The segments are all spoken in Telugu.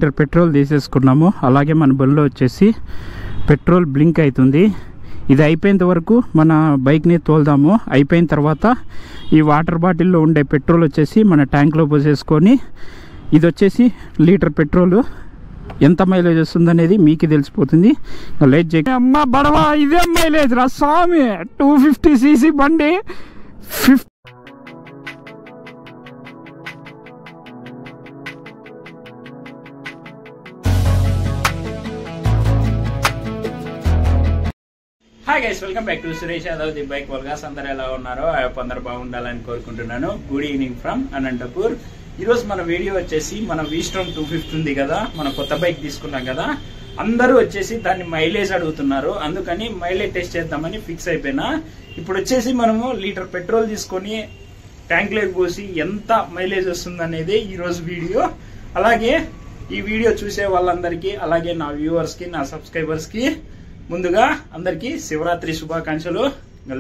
పెట్రోల్ తీసేసుకున్నాము. అలాగే మన బండిలో వచ్చేసి పెట్రోల్ బ్లింక్ అవుతుంది. ఇది అయిపోయేంత వరకు మన బైక్ని తోలుదాము. అయిపోయిన తర్వాత ఈ వాటర్ బాటిల్లో ఉండే పెట్రోల్ వచ్చేసి మన ట్యాంక్లో పోసేసుకొని ఇది వచ్చేసి లీటర్ పెట్రోల్ ఎంత మైలేజ్ వస్తుంది అనేది మీకు తెలిసిపోతుంది. లేట్ చేయ అమ్మ బడవా, ఇదే మైలేజ్ రా స్వామి. 250cc బండి 50. Hi guys, welcome back to Suresh Yadav the bike వల్గాస్. అందరూ ఎలా ఉన్నారో? అందరూ బాగుండాలని కోరుకుంటున్నాను. Good evening from Anantapur. ఈరోజు మన వీడియో వచ్చేసి మన వీస్ట్రోమ్ 250 ఉంది కదా, మన కొత్త బైక్ తీసుకున్నాం కదా. అందరూ వచ్చేసి దాన్ని మైలేజ్ అడుగుతున్నారు. అందుకని మైలేజ్ టెస్ట్ చేద్దామని ఫిక్స్ అయిపోయినా. ఇప్పుడు వచ్చేసి మనము లీటర్ పెట్రోల్ తీసుకొని ట్యాంక్లోకి పోసి ఎంత మైలేజ్ వస్తుంది అనేది ఈరోజు వీడియో. అలాగే ఈ వీడియో చూసే వాళ్ళందరికీ, అలాగే నా వ్యూవర్స్కి, నా సబ్స్క్రైబర్స్కి ముందుగా అందరికీ శివరాత్రి శుభాకాంక్షలు.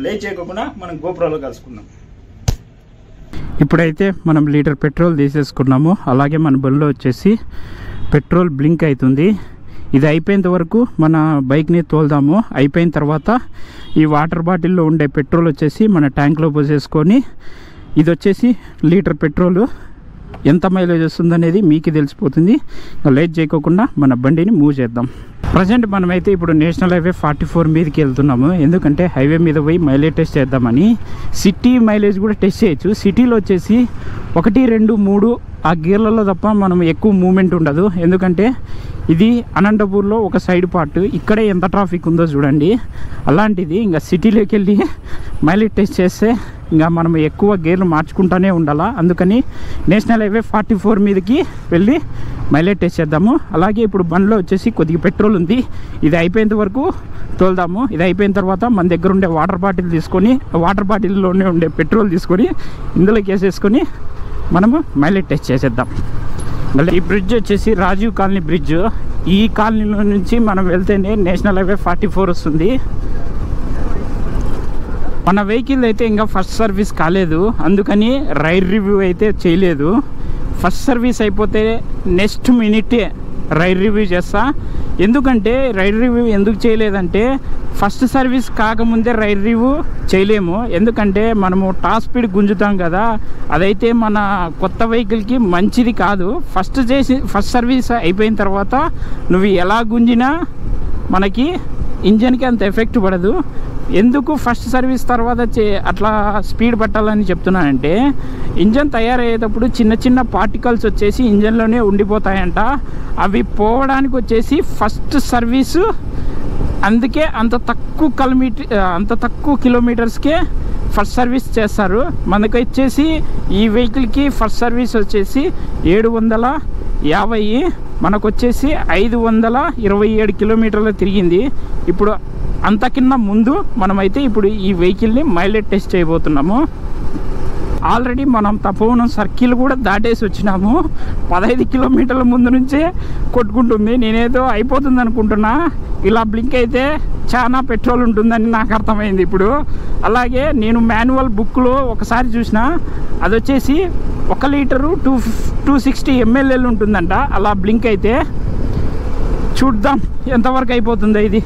లేట్ చేయకుండా మనం గోప్రోలో కలుసుకుందాం. ఇప్పుడైతే మనం లీటర్ పెట్రోల్ తీసేసుకున్నాము. అలాగే మన బండిలో వచ్చేసి పెట్రోల్ బ్లింక్ అవుతుంది. ఇది అయిపోయేంత వరకు మన బైక్ని తోలుదాము. అయిపోయిన తర్వాత ఈ వాటర్ బాటిల్లో ఉండే పెట్రోల్ వచ్చేసి మన ట్యాంక్లో పోసేసుకొని ఇది వచ్చేసి లీటర్ పెట్రోల్ ఎంత మైలేజ్ వస్తుందనేది మీకు తెలిసిపోతుంది. లేట్ చేయకుండా మన బండిని మూవ్ చేద్దాం. ప్రజెంట్ మనమైతే ఇప్పుడు నేషనల్ హైవే 44 మీదకి వెళ్తున్నాము. ఎందుకంటే హైవే మీద పోయి మైలేజ్ టెస్ట్ చేద్దామని. సిటీ మైలేజ్ కూడా టెస్ట్ చేయొచ్చు. సిటీలో వచ్చేసి 1, 2, 3 ఆ గేర్లలో తప్ప మనం ఎక్కువ మూమెంట్ ఉండదు. ఎందుకంటే ఇది అనంతపూర్లో ఒక సైడ్ పార్ట్. ఇక్కడే ఎంత ట్రాఫిక్ ఉందో చూడండి. అలాంటిది ఇంకా సిటీలోకి వెళ్ళి మైలేజ్ టెస్ట్ చేస్తే ఇంకా మనం ఎక్కువ గేర్లు మార్చుకుంటూనే ఉండాలా. అందుకని నేషనల్ హైవే 44 మీదకి వెళ్ళి మైలేజ్ టెస్ట్ చేద్దాము. అలాగే ఇప్పుడు బండిలో వచ్చేసి కొద్దిగా పెట్రోల్ ఉంది. ఇది అయిపోయేంత వరకు తోలుదాము. ఇది అయిపోయిన తర్వాత మన దగ్గర ఉండే వాటర్ బాటిల్ తీసుకొని, వాటర్ బాటిల్లోనే ఉండే పెట్రోల్ తీసుకొని ఇందులోకి వేసేసుకొని మనము మైలేజ్ టెస్ట్ చేసేద్దాం. ఈ బ్రిడ్జ్ వచ్చేసి రాజీవ్ కాలనీ బ్రిడ్జ్. ఈ కాలనీలో నుంచి మనం వెళ్తేనే నేషనల్ హైవే 44 వస్తుంది. మన వెహికల్ అయితే ఇంకా ఫస్ట్ సర్వీస్ కాలేదు. అందుకని రైడ్ రివ్యూ అయితే చేయలేదు. ఫస్ట్ సర్వీస్ అయిపోతే నెక్స్ట్ మినిటే రైడ్ రివ్యూ చేస్తా. ఎందుకంటే రైడ్ రివ్యూ ఎందుకు చేయలేదంటే, ఫస్ట్ సర్వీస్ కాకముందే రైడ్ రివ్యూ చేయలేము. ఎందుకంటే మనము టాప్ స్పీడ్ గుంజుతాం కదా, అదైతే మన కొత్త వెహికల్కి మంచిది కాదు. ఫస్ట్ సర్వీస్ అయిపోయిన తర్వాత నువ్వు ఎలా గుంజినా మనకి ఇంజన్కి అంత ఎఫెక్ట్ పడదు. ఎందుకు ఫస్ట్ సర్వీస్ తర్వాత అట్లా స్పీడ్ పట్టాలని చెప్తున్నానంటే, ఇంజన్ తయారయ్యేటప్పుడు చిన్న చిన్న పార్టికల్స్ వచ్చేసి ఇంజన్లోనే ఉండిపోతాయంట. అవి పోవడానికి వచ్చేసి ఫస్ట్ సర్వీసు. అందుకే అంత తక్కువ కిలోమీటర్స్కే ఫస్ట్ సర్వీస్ చేస్తారు. మనకు వచ్చేసి ఈ వెహికల్కి ఫస్ట్ సర్వీస్ వచ్చేసి 750, మనకు వచ్చేసి 527 కిలోమీటర్లు తిరిగింది. ఇప్పుడు అంతకన్నా ముందు మనమైతే ఇప్పుడు ఈ వెహికల్ని మైలేజ్ టెస్ట్ చేయబోతున్నాము. ఆల్రెడీ మనం తపోవనం సర్కిల్ కూడా దాటేసి వచ్చినాము. 15 కిలోమీటర్ల ముందు నుంచే కొట్టుకుంటుంది. నేనేదో అయిపోతుంది అనుకుంటున్నా. ఇలా బ్లింక్ అయితే చాలా పెట్రోల్ ఉంటుందని నాకు అర్థమైంది ఇప్పుడు. అలాగే నేను మాన్యువల్ బుక్లో ఒకసారి చూసిన, అది వచ్చేసి 1 లీటరు 260 ml ఉంటుందంట. అలా బ్లింక్ అయితే చూద్దాం ఎంతవరకు అయిపోతుందో ఇది.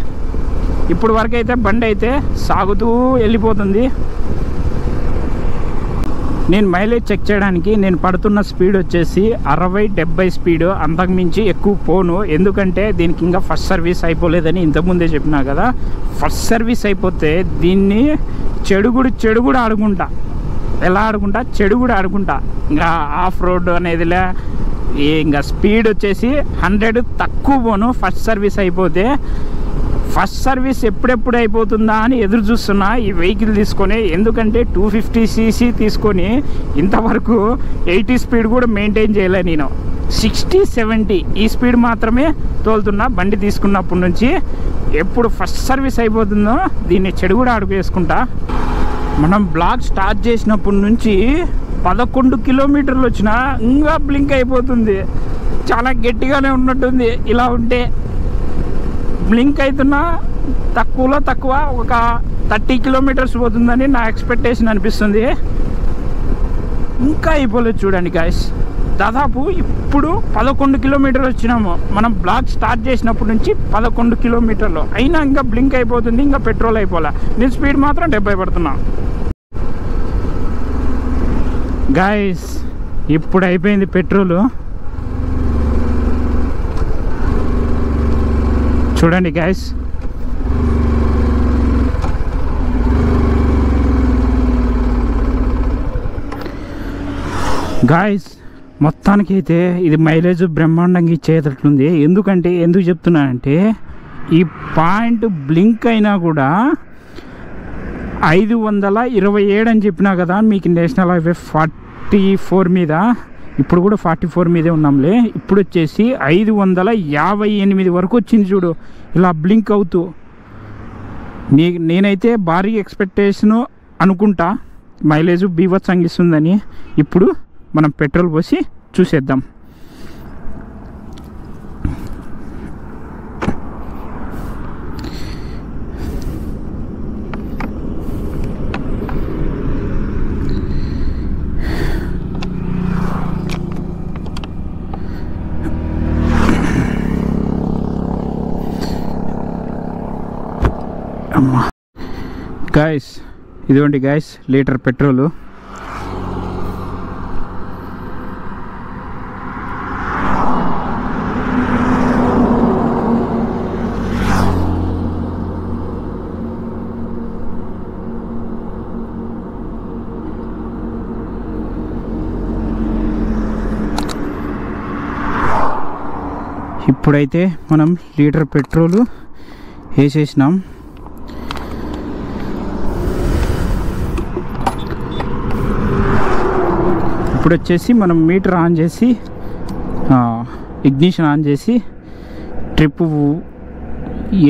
ఇప్పుడు వరకు అయితే బండి అయితే సాగుతూ వెళ్ళిపోతుంది. నేను మైలేజ్ చెక్ చేయడానికి నేను పడుతున్న స్పీడ్ వచ్చేసి 60-70 స్పీడ్, అంతకుమించి ఎక్కువ పోను. ఎందుకంటే దీనికి ఇంకా ఫస్ట్ సర్వీస్ అయిపోలేదని ఇంతకుముందే చెప్పినా కదా. ఫస్ట్ సర్వీస్ అయిపోతే దీన్ని చెడుగుడు ఆడుకుంటా. ఎలా ఆడుకుంటా? చెడుగుడు ఆడుకుంటా. ఇంకా ఆఫ్ రోడ్ అనేదిలే. ఇంకా స్పీడ్ వచ్చేసి 100 తక్కువ పోను ఫస్ట్ సర్వీస్ అయిపోతే. ఫస్ట్ సర్వీస్ ఎప్పుడెప్పుడు అయిపోతుందా అని ఎదురు చూస్తున్నా ఈ వెహికల్ తీసుకొని. ఎందుకంటే 250cc తీసుకొని ఇంతవరకు 80 స్పీడ్ కూడా మెయింటైన్ చేయలే నేను. 60-70 ఈ స్పీడ్ మాత్రమే తోలుతున్నా బండి తీసుకున్నప్పటి నుంచి. ఎప్పుడు ఫస్ట్ సర్వీస్ అయిపోతుందో దీన్ని చెడు కూడా అడుగు వేసుకుంటా. మనం బ్లాగ్ స్టార్ట్ చేసినప్పటి నుంచి 11 కిలోమీటర్లు వచ్చినా ఇంకా బ్లింక్ అయిపోతుంది. చాలా గట్టిగానే ఉన్నట్టుంది. ఇలా ఉంటే బ్లింక్ అవుతున్నా తక్కువలో తక్కువ ఒక 30 కిలోమీటర్స్ పోతుందని నా ఎక్స్పెక్టేషన్ అనిపిస్తుంది. ఇంకా అయిపోలేదు చూడండి గాయస్. దాదాపు ఇప్పుడు 11 కిలోమీటర్లు వచ్చినాము. మనం బ్లాగ్ స్టార్ట్ చేసినప్పటి నుంచి 11 కిలోమీటర్లు అయినా ఇంకా బ్లింక్ అయిపోతుంది, ఇంకా పెట్రోల్ అయిపోలే. నేను స్పీడ్ మాత్రం 70 పడుతున్నా. గాయస్ ఇప్పుడు అయిపోయింది పెట్రోలు. చూడండి గాయస్, మొత్తానికి అయితే ఇది మైలేజ్ బ్రహ్మాండంగా ఇచ్చేటట్లుంది. ఎందుకు చెప్తున్నానంటే ఈ పాయింట్ బ్లింక్ అయినా కూడా 527 అని చెప్పినా కదా మీకు. నేషనల్ హైవే 44 మీద, ఇప్పుడు కూడా 44 మీదే ఉన్నాంలే. ఇప్పుడు వచ్చేసి 558 వరకు వచ్చింది చూడు, ఇలా బ్లింక్ అవుతూ. నేనైతే భారీ ఎక్స్పెక్టేషను అనుకుంటా మైలేజ్ బీభత్సంగా ఇస్తుందని. ఇప్పుడు మనం పెట్రోల్ పోసి చూసేద్దాం. గాయస్ ఇదిగోండి గాయస్, లీటర్ పెట్రోలు. ఇప్పుడైతే మనం లీటర్ పెట్రోలు వేసేసినాం. ఇప్పుడు వచ్చేసి మనం మీటర్ ఆన్ చేసి ఇగ్నిషన్ ఆన్ చేసి ట్రిప్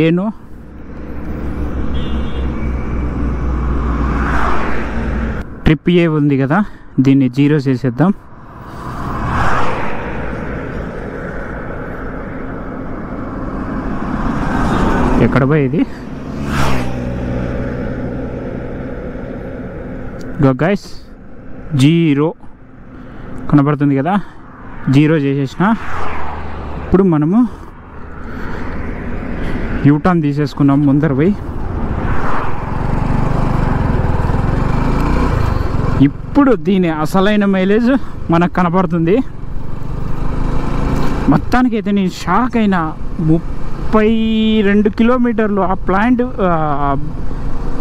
ఏనో ట్రిప్ ఏ ఉంది కదా, దీన్ని 0 చేసేద్దాం. ఎక్కడ పోయేది గైస్, 0 కనబడుతుంది కదా, 0 చేసేసిన. ఇప్పుడు మనము యూటర్న్ తీసేసుకున్నాం ముందర పోయి. ఇప్పుడు దీని అసలైన మైలేజ్ మనకు కనపడుతుంది. మొత్తానికైతే నేను షాక్ అయినా. 32 కిలోమీటర్లు ఆ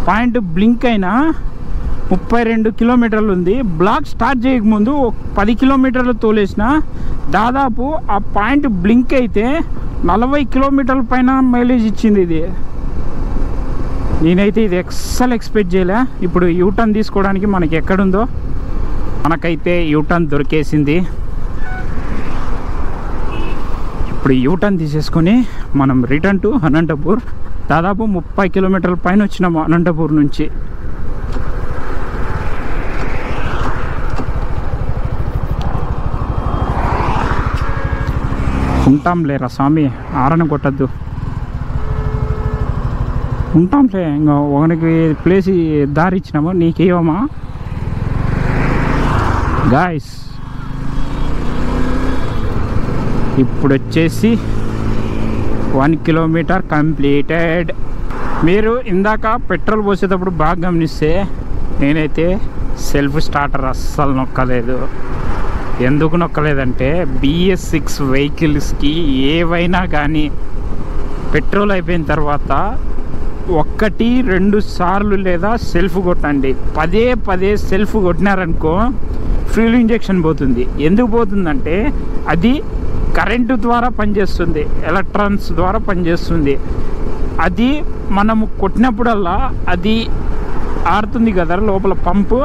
పాయింట్ బ్లింక్ అయినా 32 కిలోమీటర్లు ఉంది. బ్లాక్ స్టార్ట్ చేయకముందు 10 కిలోమీటర్లు తోలేసిన. దాదాపు ఆ పాయింట్ బ్లింక్ అయితే 40 కిలోమీటర్ల పైన మైలేజ్ ఇచ్చింది ఇది. నేనైతే ఇది ఎక్స్పెక్ట్ చేయలే. ఇప్పుడు యూటర్న్ తీసుకోవడానికి మనకి ఎక్కడుందో, మనకైతే యూటర్న్ దొరికేసింది. ఇప్పుడు యూటర్న్ తీసేసుకొని మనం రిటర్న్ టు అనంతపూర్. దాదాపు 30 కిలోమీటర్ల పైన వచ్చినాము అనంతపూర్ నుంచి. ఉంటాం లేరా స్వామి, ఆరని కొట్టద్దు. ఉంటాంలే, ఇంకా ఒకరికి ప్లేస్ దారి ఇచ్చినాము, నీకేమమ్మా గాయస్. ఇప్పుడు వచ్చేసి 1 కిలోమీటర్ కంప్లీటెడ్. మీరు ఇందాక పెట్రోల్ పోసేటప్పుడు బాగా గమనిస్తే నేనైతే సెల్ఫ్ స్టార్టర్ అస్సలు నొక్కలేదు. ఎందుకు నొక్కలేదంటే BS6 వెహికల్స్కి ఏవైనా కానీ పెట్రోల్ అయిపోయిన తర్వాత 1-2 సార్లు లేదా సెల్ఫ్ కొట్టండి. పదే సెల్ఫ్ కొట్టినారనుకో ఫ్యూల్ ఇంజెక్షన్ పోతుంది. ఎందుకు పోతుందంటే అది కరెంటు ద్వారా పనిచేస్తుంది, ఎలక్ట్రాన్స్ ద్వారా పనిచేస్తుంది. అది మనము కొట్టినప్పుడల్లా అది ఆడుతుంది కదా లోపల పంపు,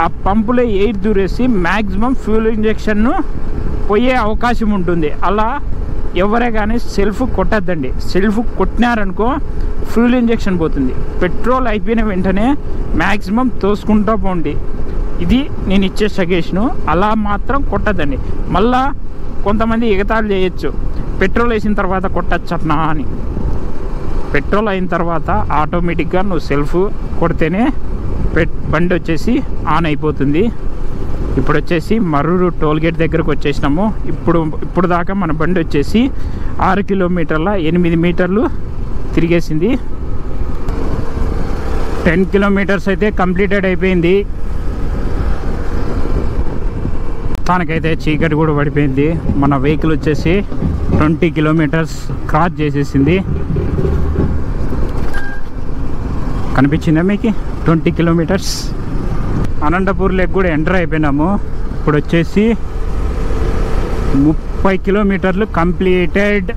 ఆ పంపులో ఎయిర్ దూరేసి మ్యాక్సిమం ఫ్యూల్ ఇంజెక్షన్ను పోయే అవకాశం ఉంటుంది. అలా ఎవరే కానీ సెల్ఫ్ కొట్టద్దండి. సెల్ఫ్ కొట్టినారనుకో ఫ్యూల్ ఇంజెక్షన్ పోతుంది. పెట్రోల్ అయిపోయిన వెంటనే మ్యాక్సిమం తోసుకుంటూ పోండి. ఇది నేను ఇచ్చే సజెషను. అలా మాత్రం కొట్టద్దండి. మళ్ళా కొంతమంది ఎగతాళి చేయొచ్చు, పెట్రోల్ వేసిన తర్వాత కొట్టచ్చట్నా అని. పెట్రోల్ అయిన తర్వాత ఆటోమేటిక్గా నువ్వు సెల్ఫ్ కొడితేనే బండి వచ్చేసి ఆన్ అయిపోతుంది. ఇప్పుడు వచ్చేసి మర్రూరు టోల్గేట్ దగ్గరకు వచ్చేసినాము. ఇప్పుడు దాకా మన బండి వచ్చేసి 6 కిలోమీటర్ల 8 మీటర్లు తిరిగేసింది. 10 కిలోమీటర్స్ అయితే కంప్లీటెడ్ అయిపోయింది. తనకైతే చీకటి కూడా పడిపోయింది. మన వెహికల్ వచ్చేసి 20 కిలోమీటర్స్ క్రాస్ చేసేసింది. కనిపించిందా మీకు? 20 కిలోమీటర్స్. అనంతపూర్ లేక్ కూడా ఎంటర్ అయిపోయినాము. ఇప్పుడు వచ్చేసి 30 కిలోమీటర్లు కంప్లీటెడ్.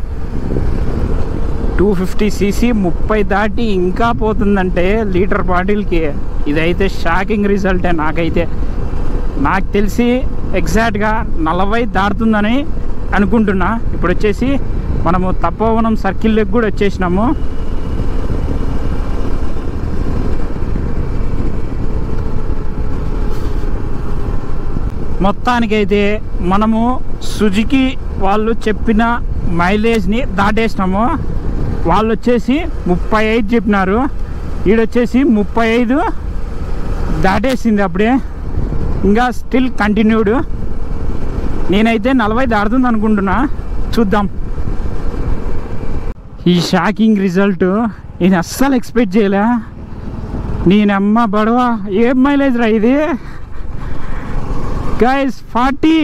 250cc 30 దాటి ఇంకా పోతుందంటే లీటర్ బాటిల్కి ఇదైతే షాకింగ్ రిజల్టే. నాకు తెలిసి ఎగ్జాక్ట్గా 40 దాటుతుందని అనుకుంటున్నా. ఇప్పుడు వచ్చేసి మనము తపోవనం సర్కిల్ లెగ్ కూడా వచ్చేసినాము. మొత్తానికైతే మనము సుజుకి వాళ్ళు చెప్పిన మైలేజ్ని దాటేసినాము. వాళ్ళు వచ్చేసి 35 చెప్పినారు, ఈడొచ్చేసి 35 దాటేసింది అప్పుడే. ఇంకా స్టిల్ కంటిన్యూడ్. నేనైతే 40 దాటుతుంది అనుకుంటున్నా, చూద్దాం. ఈ షాకింగ్ రిజల్ట్ నేను అస్సలు ఎక్స్పెక్ట్ చేయలే. నేనమ్మ బడవా, ఏం మైలేజ్ రా ఇది గైస్. 40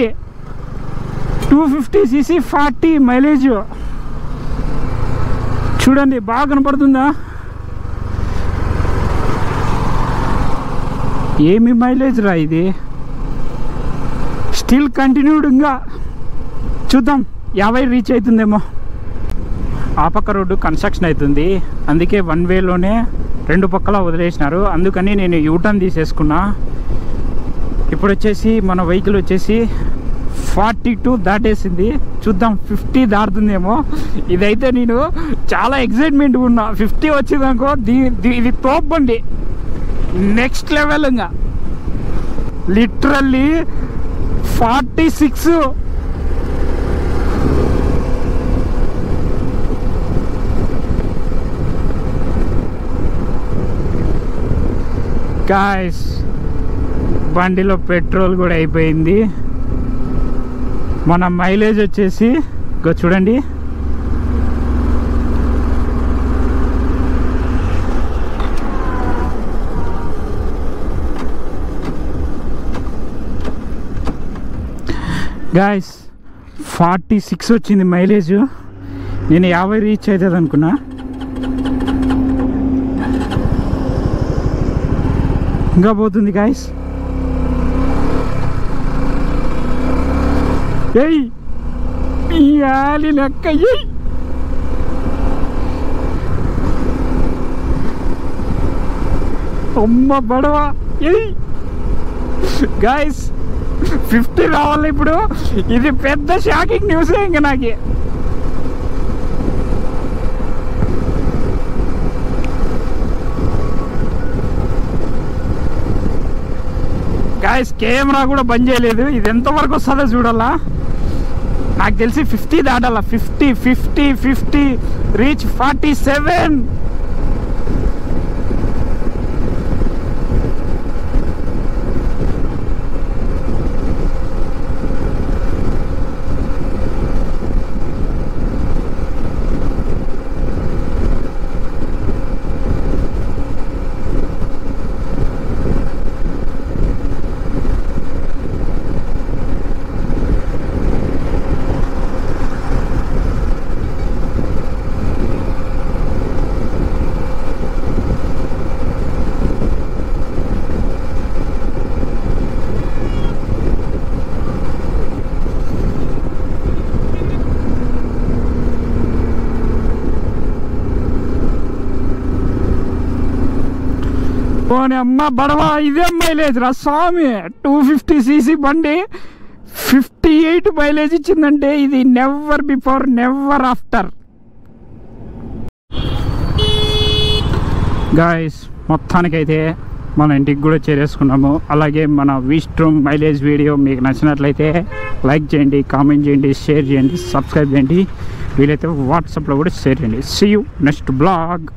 250cc 40 మైలేజ్ చూడండి, బాగా కనపడుతుందా? ఏమి మైలేజ్ రా ఇది. Still continued. ఇంకా చూద్దాం 50 రీచ్ అవుతుందేమో. ఆ పక్క రోడ్డు కన్స్ట్రక్షన్ అవుతుంది, అందుకే 1 వేలోనే 2 పక్కల వదిలేసినారు. అందుకని నేను యూటర్న్ తీసేసుకున్నా. ఇప్పుడు వచ్చేసి మన వెహికల్ వచ్చేసి 42 దాటేసింది. చూద్దాం 50 దాటుతుందేమో. ఇదైతే నేను చాలా ఎక్సైట్మెంట్గా ఉన్నా. 50 వచ్చిందనుకో ఇది తోపండి, నెక్స్ట్ లెవెల్. ఇంకా లిటరల్లీ 46. గాయ్స్, బండిలో పెట్రోల్ కూడా అయిపోయింది. మన మైలేజ్ వచ్చేసి చూడండి, గాయ్స్ 46 వచ్చింది మైలేజ్. నేను 50 రీచ్ అవుతుంది అనుకున్నా. ఇంకా పోతుంది గాయ్స్. ఏయ్ ఇయాలి లెక్క. ఏయ్ అమ్మ బడవా. ఏయ్ గాయ్స్ 50 రావాలి ఇప్పుడు. ఇది పెద్ద షాకింగ్ న్యూస్. ఇంకా నాకు గాయ్స్ కెమెరా కూడా బంద్ చేయలేదు. ఇది ఎంతవరకు వస్తుందో చూడాలా. నాకు తెలిసి 50 దాటాలా. 50 రీచ్ 47. పోనీ అమ్మ బడవా, ఇదే మైలేజ్ రా స్వామి. 250cc బండి 58 మైలేజ్ ఇచ్చిందంటే ఇది never before never after. Guys మొత్తానికైతే మన ఇంటికి కూడా చేరేసుకున్నాము. అలాగే మన వీస్ట్రూమ్ మైలేజ్ వీడియో మీకు నచ్చినట్లయితే లైక్ చేయండి, కామెంట్ చేయండి, షేర్ చేయండి, సబ్స్క్రైబ్ చేయండి. వీలైతే వాట్సాప్లో కూడా షేర్ చేయండి. See you next blog.